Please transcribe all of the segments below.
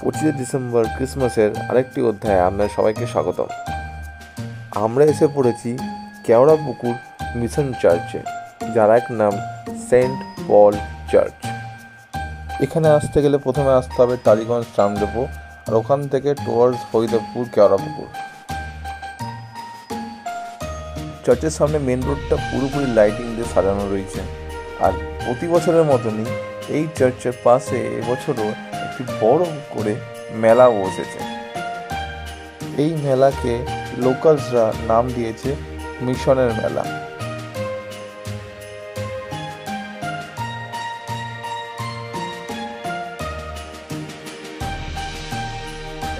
25 December ক্রিসমাসের আরেকটি অধ্যায়ে আপনাদের সবাইকে স্বাগতম। আমরা এসে পড়েছি কেওড়াপুকুর মিশন চার্চে, যার এক নাম সেন্ট পল চার্চ। এখানে আসতে গেলে প্রথমে আসতে হবে টালিগঞ্জ ট্রাম ডেপো, আর ওখান থেকে টুয়ার্ডস হরিদেবপুর কেওড়াপুকুর। চার্চের সামনে মেন রোডটা পুরোপুরি লাইটিং দিয়ে সাজানো রয়েছে। আর প্রতি বছরের মতনই এই চার্চের পাশে এবছরও একটি বড় করে মেলা বসেছে। এই মেলাকে লোকালসরা নাম দিয়েছে মিশনের মেলা।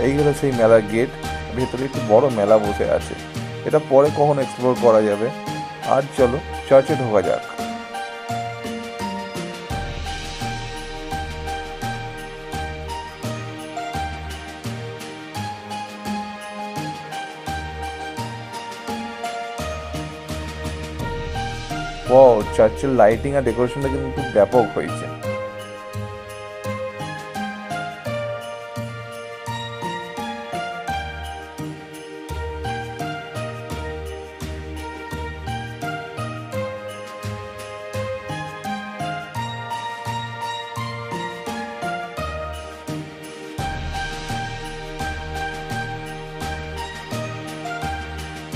এই হলো সেই মেলার গেট। ভেতরে একটি বড় মেলা বসে আছে, এটা পরে কখনো এক্সপ্লোর করা যাবে। আর চলো চার্চে ঢোকা যাক। ওয়াও, চার্চের লাইটিং আর ডেকোরেশনটা কিন্তু খুব ব্যাপক হয়েছে।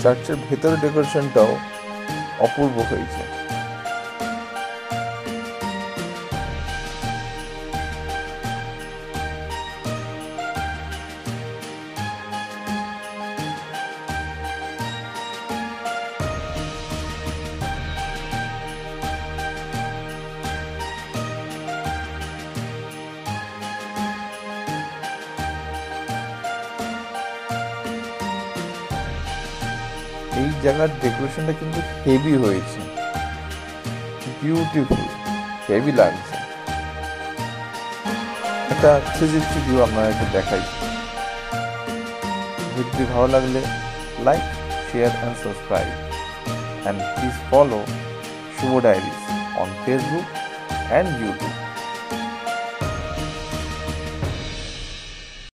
চার্চের ভেতরের ডেকোরেশনটাও অপূর্ব হয়েছে। এই জায়গার ডেকোরেশনটা কিন্তু হেভি হয়েছে, বিউটিফুল, হেভি লাগছে। একটা 360 ভিউ আপনাদেরকে দেখাই। ভিডিওটি ভালো লাগলে like, share and subscribe, and please follow Shubh diaries on Facebook and YouTube.